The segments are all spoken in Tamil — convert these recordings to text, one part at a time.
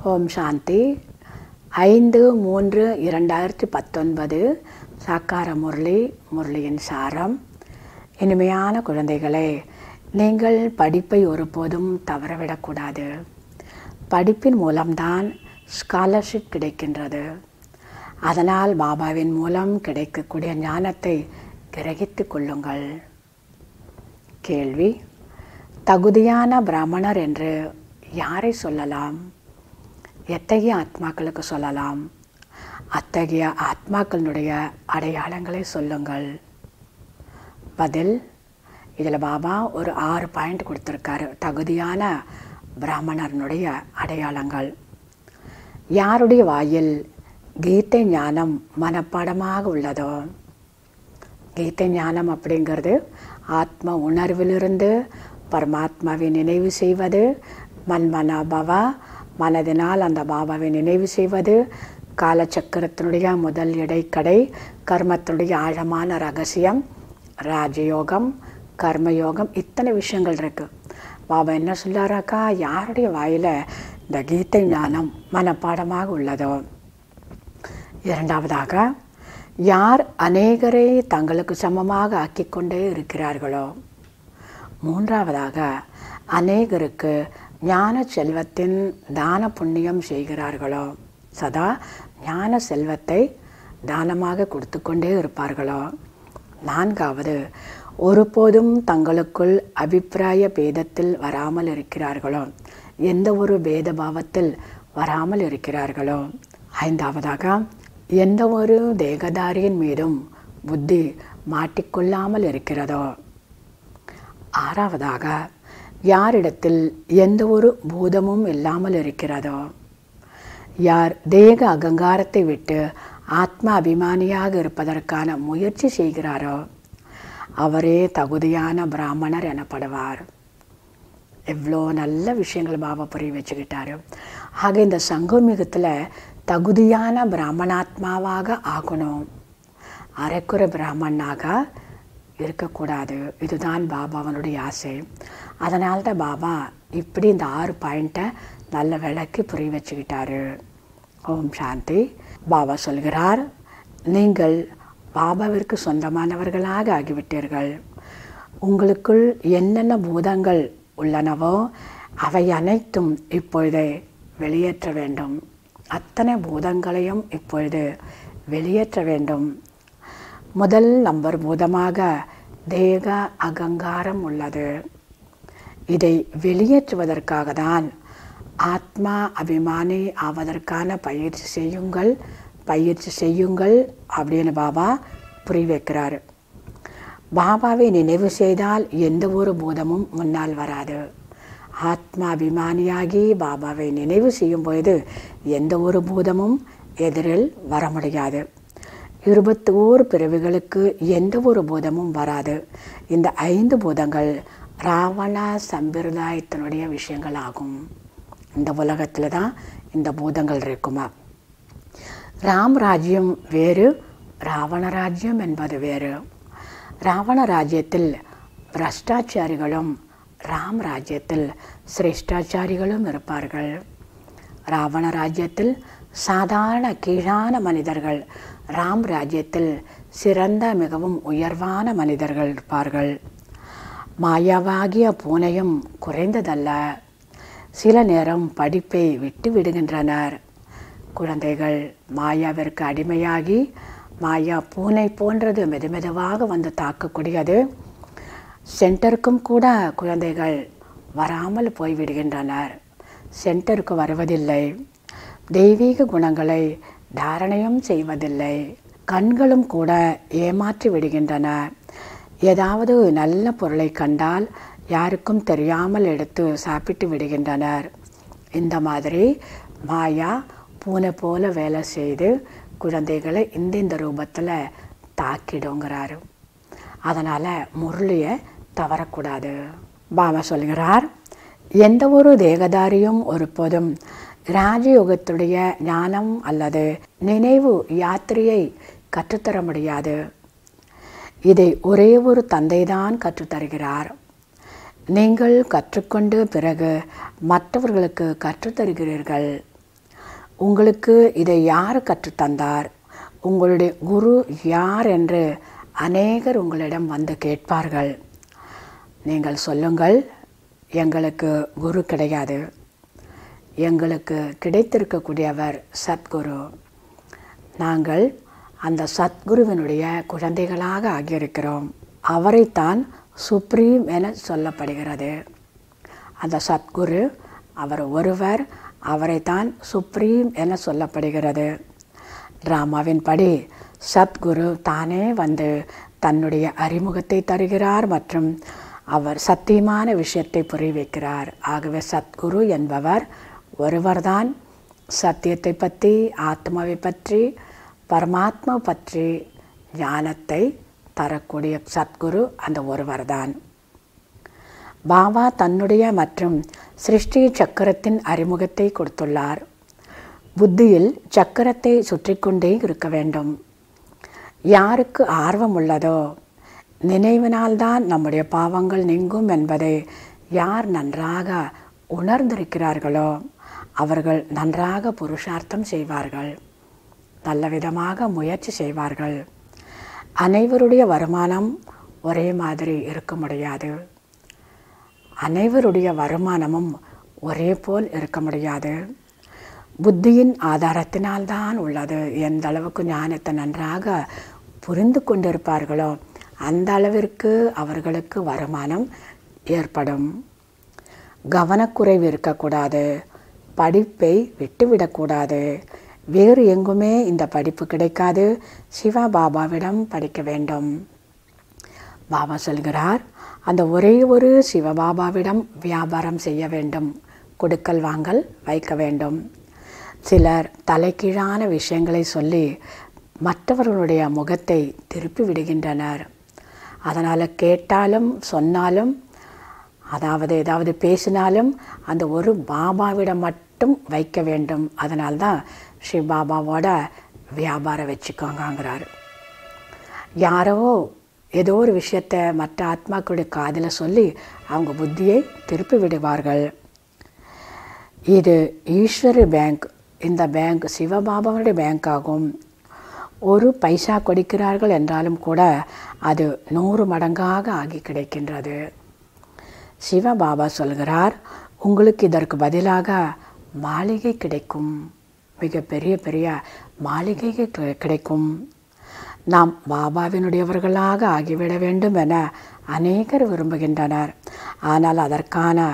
ஓம் சாந்தி. 5/3/2019 சாக்கார முரளியின் சாரம். இனிமையான குழந்தைகளே, நீங்கள் படிப்பை ஒருபோதும் தவறவிடக்கூடாது. படிப்பின் மூலம்தான் ஸ்காலர்ஷிப் கிடைக்கின்றது. அதனால் பாபாவின் மூலம் கிடைக்கக்கூடிய ஞானத்தை கிரகித்து கொள்ளுங்கள். கேள்வி: தகுதியான பிராமணர் என்று யாரை சொல்லலாம்? எத்தகைய ஆத்மாக்களுக்கு சொல்லலாம்? அத்தகைய ஆத்மாக்களுடைய அடையாளங்களை சொல்லுங்கள். பதில்: இதில் பாபா ஒரு 6 பாயிண்ட் கொடுத்துருக்காரு. தகுதியான பிராமணனுடைய அடையாளங்கள். யாருடைய வாயில் கீதை ஞானம் மனப்பாடமாக உள்ளதோ, கீதை ஞானம் அப்படிங்கிறது ஆத்ம உணர்விலிருந்து பரமாத்மாவை நினைவு செய்வது, மன்மனாபவா மனதினால் அந்த பாபாவை நினைவு செய்வது, காலச்சக்கரத்தினுடைய முதல் இடைக்கடை, கர்மத்தினுடைய ஆழமான ரகசியம், ராஜயோகம், கர்மயோகம், இத்தனை விஷயங்கள் இருக்குது. பாபா என்ன சொல்லாராக்கா? யாருடைய வாயில் இந்த கீதை ஞானம் மனப்பாடமாக உள்ளதோ. இரண்டாவதாக, யார் அநேகரை தங்களுக்கு சமமாக ஆக்கிக்கொண்டே இருக்கிறார்களோ. மூன்றாவதாக, அநேகருக்கு ஞான செல்வத்தின் தான புண்ணியம் செய்கிறார்களோ, சதா ஞான செல்வத்தை தானமாக கொடுத்து கொண்டே இருப்பார்களோ. நான்காவது, ஒருபோதும் தங்களுக்குள் அபிப்பிராய பேதத்தில் வராமல் இருக்கிறார்களோ, எந்த ஒரு பேதபாவத்தில் வராமல் இருக்கிறார்களோ. ஐந்தாவதாக, எந்த ஒரு தேகதாரியின் மீதும் புத்தி மாட்டிக்கொள்ளாமல் இருக்கிறதோ. ஆறாவதாக, யாரிடத்தில் எந்த ஒரு பூதமும் இல்லாமல் இருக்கிறதோ. யார் தேக அகங்காரத்தை விட்டு ஆத்ம அபிமானியாக இருப்பதற்கான முயற்சி செய்கிறாரோ அவரே தகுதியான பிராமணர் எனப்படுவார். எவ்வளோ நல்ல விஷயங்கள் பாபா புரிய வச்சுக்கிட்டாரு. ஆக இந்த சங்கமிகத்தில் தகுதியான பிராமணாத்மாவாக ஆகணும். அரைக்குறை பிராமணனாக இருக்கக்கூடாது. இதுதான் பாபாவனுடைய ஆசை. அதனால்தான் பாபா இப்படி இந்த 6 பாயிண்ட்டை நல்ல விளக்கி புரிய வச்சுக்கிட்டாரு. ஓம் சாந்தி. பாபா சொல்கிறார், நீங்கள் பாபாவிற்கு சொந்தமானவர்களாக ஆகிவிட்டீர்கள். உங்களுக்குள் என்னென்ன பூதங்கள் உள்ளனவோ அவை அனைத்தும் இப்பொழுதே வெளியேற்ற வேண்டும். அத்தனை பூதங்களையும் இப்பொழுது வெளியேற்ற வேண்டும். முதல் நம்பர் பூதமாக தேக அகங்காரம் உள்ளது. இதை வெளியேற்றுவதற்காக தான் ஆத்மா அபிமானி ஆவதற்கான பயிற்சி செய்யுங்கள் அப்படின்னு பாபா புரிய வைக்கிறாரு. பாபாவை நினைவு செய்தால் எந்த ஒரு பூதமும் முன்னால் வராது. ஆத்மா அபிமானியாகி பாபாவை நினைவு செய்யும் பொழுது எந்த ஒரு பூதமும் எதிரில் வர முடியாது. 21 பிறவிகளுக்கு எந்த ஒரு பூதமும் வராது. இந்த 5 பூதங்கள் ராவண சம்பிரதாயத்தினுடைய விஷயங்கள் ஆகும். இந்த உலகத்தில் தான் இந்த பூதங்கள் இருக்குமா. ராம் ராஜ்யம் வேறு, ராவண ராஜ்யம் என்பது வேறு. ராவண ராஜ்யத்தில் பிரஷ்டாச்சாரிகளும் ராம் ராஜ்யத்தில் சிரேஷ்டாச்சாரிகளும் இருப்பார்கள். ராவண ராஜ்யத்தில் சாதாரண கீழான மனிதர்கள், ராம் ராஜ்யத்தில் சிறந்த மிகவும் உயர்வான மனிதர்கள் இருப்பார்கள். மாயாவாகிய பூனையும் குறைந்ததல்ல. சில நேரம் படிப்பை விட்டு விடுகின்றனர். குழந்தைகள் மாயாவிற்கு அடிமையாகி, மாயா பூனை போன்றது மெதுமெதுவாக வந்து தாக்கக்கூடியது. சென்டருக்கும் கூட குழந்தைகள் வராமல் போய்விடுகின்றனர். சென்டருக்கு வருவதில்லை. தெய்வீக குணங்களை தாரணையும் செய்வதில்லை. கண்களும் கூட ஏமாற்றி விடுகின்றன. ஏதாவது நல்ல பொருளை கண்டால் யாருக்கும் தெரியாமல் எடுத்து சாப்பிட்டு விடுகின்றனர். இந்த மாதிரி மாயா பூனை போல வேலை செய்து குழந்தைகளை இந்த ரூபத்தில் தாக்கிடுங்கிறாரு. அதனால் முரளியை தவறக்கூடாது. பாபா சொல்கிறார், எந்த ஒரு தேகதாரியும் ஒருபோதும் ராஜயோகத்துடைய ஞானம் அல்லது நினைவு யாத்திரையை கற்றுத்தர முடியாது. இதை ஒரே ஒரு தந்தைதான் கற்றுத்தருகிறார். நீங்கள் கற்றுக்கொண்டு பிறகு மற்றவர்களுக்கு கற்றுத்தருகிறீர்கள். உங்களுக்கு இதை யார் கற்றுத்தந்தார், உங்களுடைய குரு யார் என்று அநேகர் உங்களிடம் வந்து கேட்பார்கள். நீங்கள் சொல்லுங்கள், எங்களுக்கு குரு கிடையாது, எங்களுக்கு கிடைத்திருக்கக்கூடியவர் சத்குரு. நாங்கள் அந்த சத்குருவினுடைய குழந்தைகளாக ஆகியிருக்கிறோம். அவரைத்தான் சுப்ரீம் என சொல்லப்படுகிறது. அந்த சத்குரு அவர் ஒருவர், அவரைத்தான் சுப்ரீம் என சொல்லப்படுகிறது. டிராமாவின் படி சத்குரு தானே வந்து தன்னுடைய அறிமுகத்தை தருகிறார் மற்றும் அவர் சத்தியமான விஷயத்தை புரிய வைக்கிறார். ஆகவே சத்குரு என்பவர் ஒருவர்தான் சத்தியத்தை பற்றி, ஆத்மாவை பற்றி, பரமாத்மா பற்றி ஞானத்தை தரக்கூடிய சத்குரு அந்த ஒருவர்தான். பாபா தன்னுடைய மற்றும் சிருஷ்டி சக்கரத்தின் அறிமுகத்தை கொடுத்துள்ளார். புத்தியில் சக்கரத்தை சுற்றி கொண்டே இருக்க வேண்டும். யாருக்கு ஆர்வம் உள்ளதோ, நினைவினால்தான் நம்முடைய பாவங்கள் நீங்கும் என்பதை யார் நன்றாக உணர்ந்திருக்கிறார்களோ அவர்கள் நன்றாக புருஷார்த்தம் செய்வார்கள், நல்ல விதமாக முயற்சி செய்வார்கள். அனைவருடைய வருமானம் ஒரே மாதிரி இருக்க முடியாது, அனைவருடைய வருமானமும் ஒரே போல் இருக்க முடியாது. புத்தியின் ஆதாரத்தினால்தான் உள்ளது. எந்த அளவுக்கு ஞானத்தை நன்றாக புரிந்து கொண்டிருப்பார்களோ அந்த அளவிற்கு அவர்களுக்கு வருமானம் ஏற்படும். கவனக்குறைவு இருக்கக்கூடாது, படிப்பை விட்டுவிடக்கூடாது. வேறு எங்குமே இந்த படிப்பு கிடைக்காது, சிவா பாபாவிடம் படிக்க வேண்டும். பாபா சொல்கிறார், அந்த ஒரே ஒரு சிவபாபாவிடம் வியாபாரம் செய்ய வேண்டும், கொடுக்கல் வாங்கல் வைக்க வேண்டும். சிலர் தலைகீழான விஷயங்களை சொல்லி மற்றவர்களுடைய முகத்தை திருப்பி விடுகின்றனர். அதனால் கேட்டாலும் சொன்னாலும், அதாவது ஏதாவது பேசினாலும் அந்த ஒரு பாபாவிடம் மட்டும் வைக்க வேண்டும். அதனால்தான் ஸ்ரீ பாபாவோட வியாபாரம் வச்சுக்கோங்கிறார். யாரோ ஏதோ ஒரு விஷயத்தை மற்ற ஆத்மாக்களுடைய காதில் சொல்லி அவங்க புத்தியை திருப்பி விடுவார்கள். இது ஈஸ்வரி பேங்க். இந்த பேங்க் சிவபாபாவுடைய பேங்க் ஆகும். ஒரு பைசா கொடுக்கிறார்கள் என்றாலும் கூட அது 100 மடங்காக ஆகி கிடைக்கின்றது. சிவபாபா சொல்கிறார், உங்களுக்கு இதற்கு பதிலாக மாளிகை கிடைக்கும், மிக பெரிய பெரிய மாளிகை கிடைக்கும். நாம் பாபாவினுடையவர்களாக ஆகிவிட வேண்டும் என அநேகர் விரும்புகின்றனர். ஆனால் அதற்கான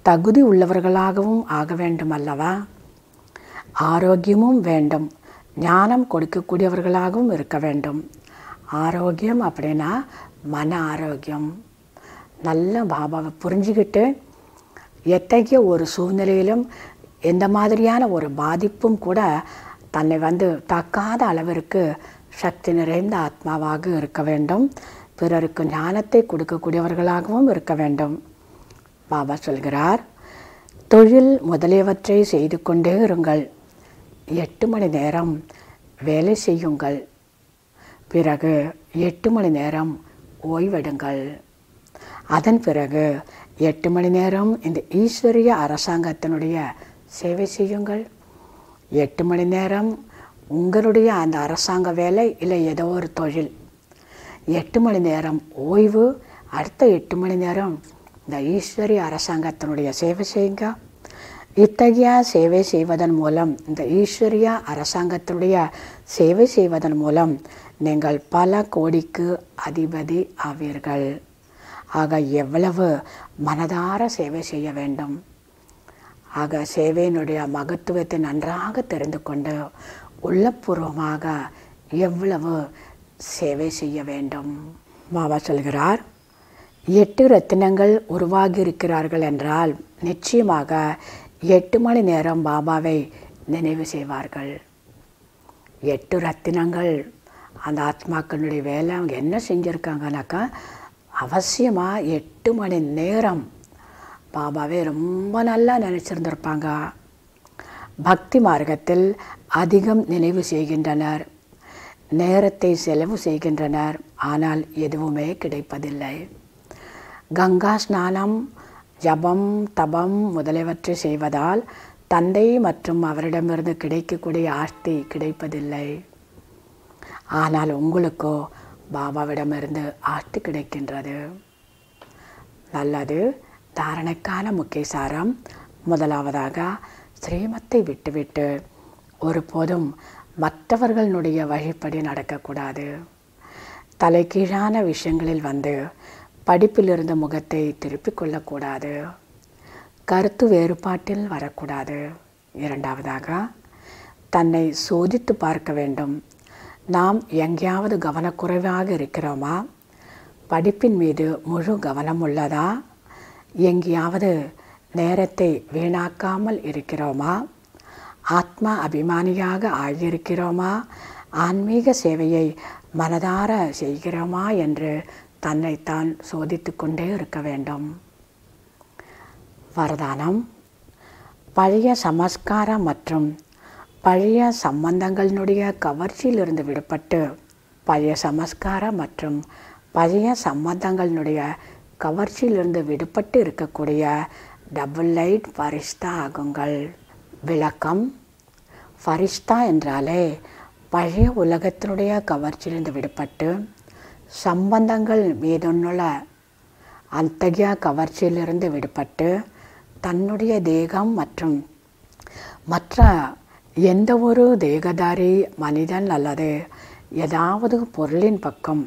தகுதி உள்ளவர்களாகவும் ஆக வேண்டும் அல்லவா? ஆரோக்கியமும் வேண்டும், ஞானம் கொடுக்கக்கூடியவர்களாகவும் இருக்க வேண்டும். ஆரோக்கியம் அப்படின்னா மன ஆரோக்கியம். நல்ல பாபாவை புரிஞ்சுக்கிட்டு எத்தகைய ஒரு சூழ்நிலையிலும் எந்த மாதிரியான ஒரு பாதிப்பும் கூட தன்னை தாக்காத அளவிற்கு சக்தி நிறைந்த ஆத்மாவாக இருக்க வேண்டும். பிறருக்கு ஞானத்தை கொடுக்கக்கூடியவர்களாகவும் இருக்க வேண்டும். பாபா சொல்கிறார், தொழில் முதலியவற்றை செய்து கொண்டே இருங்கள். 8 மணி நேரம் வேலை செய்யுங்கள், பிறகு 8 மணி நேரம் ஓய்வெடுங்கள். அதன் பிறகு 8 மணி நேரம் இந்த ஈஸ்வரிய அரசாங்கத்தினுடைய சேவை செய்யுங்கள். 8 மணி நேரம் உங்களுடைய அந்த அரசாங்க வேலை இல்லை ஏதோ ஒரு தொழில். 8 மணி நேரம் ஓய்வு, அடுத்த 8 மணி நேரம் இந்த ஈஸ்வரிய அரசாங்கத்தினுடைய சேவை செய்யுங்க. இத்தகைய சேவை செய்வதன் மூலம், இந்த ஈஸ்வரிய அரசாங்கத்தினுடைய சேவை செய்வதன் மூலம் நீங்கள் பல கோடிக்கு அதிபதி ஆவீர்கள். ஆக எவ்வளவு மனதார சேவை செய்ய வேண்டும். ஆக சேவையினுடைய மகத்துவத்தை நன்றாக தெரிந்து கொண்டு உள்ளபூர்வமாக எவ்வளவு சேவை செய்ய வேண்டும். பாபா சொல்கிறார், 8 ரத்தினங்கள் உருவாகி இருக்கிறார்கள் என்றால் நிச்சயமாக 8 மணி நேரம் பாபாவை நினைவு செய்வார்கள். 8 ரத்தினங்கள் அந்த ஆத்மாக்களுடைய வேலை அவங்க என்ன செஞ்சுருக்காங்கனாக்கா, அவசியமாக 8 மணி நேரம் பாபாவே ரொம்ப நல்லா நினச்சிருந்திருப்பாங்க. பக்தி மார்க்கத்தில் அதிகம் நினைவு செய்கின்றனர், நேரத்தை செலவு செய்கின்றனர், ஆனால் எதுவுமே கிடைப்பதில்லை. கங்கா ஸ்நானம், ஜபம், தபம் முதலியவற்றை செய்வதால் தந்தை மற்றும் அவரிடமிருந்து கிடைக்கக்கூடிய ஆஸ்தி கிடைப்பதில்லை. ஆனால் உங்களுக்கோ பாபாவிடமிருந்து ஆஸ்தி கிடைக்கின்றது. நல்லது. தாரணைக்கான முக்கிய சாரம். முதலாவதாக, ஸ்ரீமத்தை விட்டுவிட்டு ஒருபோதும் மற்றவர்களுடைய வழிப்படி நடக்கக்கூடாது. தலைகீழான விஷயங்களில் வந்து படிப்பிலிருந்து முகத்தை திருப்பிக் கொள்ளக்கூடாது. கருத்து வேறுபாட்டில் வரக்கூடாது. இரண்டாவதாக, தன்னை சோதித்து பார்க்க வேண்டும். நாம் எங்கேயாவது கவனக்குறைவாக இருக்கிறோமா? படிப்பின் மீது முழு கவனம் உள்ளதா? எங்கேயாவது நேரத்தை வீணாக்காமல் இருக்கிறோமா? ஆத்மா அபிமானியாக ஆகியிருக்கிறோமா? ஆன்மீக சேவையை மனதார செய்கிறோமா என்று தன்னைத்தான் சோதித்து கொண்டே இருக்க வேண்டும். வரதானம். பழைய சமஸ்காரம் மற்றும் பழைய சம்பந்தங்களினுடைய கவர்ச்சியிலிருந்து விடுபட்டு பழைய சமஸ்காரம் மற்றும் பழைய சம்பந்தங்களினுடைய கவர்ச்சியிலிருந்து விடுபட்டு இருக்கக்கூடிய டபுள் லைட் ஃபரிஷ்தா ஆகுங்கள். விளக்கம். ஃபரிஷ்தா என்றாலே பழைய உலகத்தினுடைய கவர்ச்சியிலிருந்து விடுபட்டு சம்பந்தங்கள் மீதுள்ள அத்தகைய கவர்ச்சியிலிருந்து விடுபட்டு தன்னுடைய தேகம் மற்றும் மற்ற எந்த ஒரு தேகதாரி மனிதன் அல்லது ஏதாவது பொருளின் பக்கம்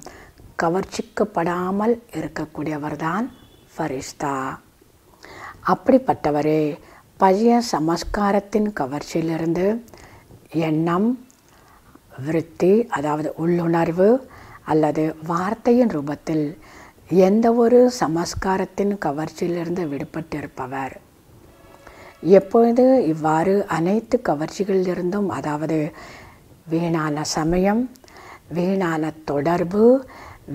கவர்ச்சிக்கப்படாமல் இருக்கக்கூடியவர்தான் ஃபரிஷ்தா. அப்படிப்பட்டவரே பழைய சமஸ்காரத்தின் கவர்ச்சியிலிருந்து எண்ணம், விருத்தி அதாவது உள்ளுணர்வு அல்லது வார்த்தையின் ரூபத்தில் எந்த ஒரு சமஸ்காரத்தின் கவர்ச்சியிலிருந்து விடுபட்டிருப்பவர். எப்பொழுது இவ்வாறு அனைத்து கவர்ச்சிகளிலிருந்தும் அதாவது வீணான சமயம், வீணான தொடர்பு,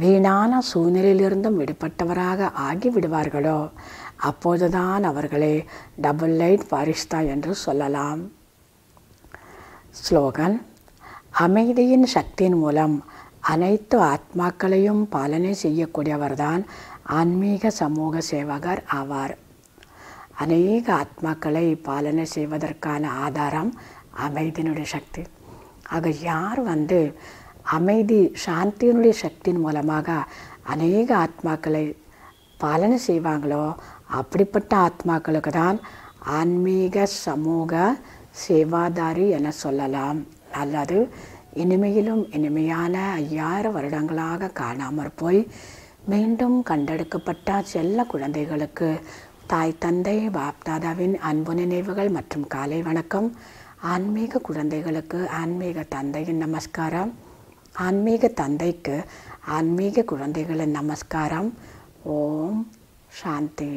வீணான சூழ்நிலையிலிருந்தும் விடுபட்டவராக ஆகிவிடுவார்களோ அப்போதுதான் அவர்களை டபுள் லைட் ஃபரிஷ்தா என்று சொல்லலாம். ஸ்லோகன். அமைதியின் சக்தியின் மூலம் அனைத்து ஆத்மாக்களையும் பாலனை செய்யக்கூடியவர்தான் ஆன்மீக சமூக சேவகர் ஆவார். அநேக ஆத்மாக்களை பாலனை செய்வதற்கான ஆதாரம் அமைதியினுடைய சக்தி. ஆக யார் அமைதி சாந்தியினுடைய சக்தியின் மூலமாக அநேக ஆத்மாக்களை பாலனை செய்வாங்களோ அப்படிப்பட்ட ஆத்மாக்களுக்கு தான் ஆன்மீக சமூக சேவாதாரி என சொல்லலாம். அல்லது இனிமையிலும் இனிமையான 5000 வருடங்களாக காணாமற் போய் மீண்டும் கண்டெடுக்கப்பட்ட செல்ல குழந்தைகளுக்கு தாய் தந்தை பாப்தாதாவின் அன்பு நினைவுகள் மற்றும் காலை வணக்கம். ஆன்மீக குழந்தைகளுக்கு ஆன்மீக தந்தையின் நமஸ்காரம். ஆன்மீக தந்தைக்கு ஆன்மீக குழந்தைகளின் நமஸ்காரம். ஓம் சாந்தி.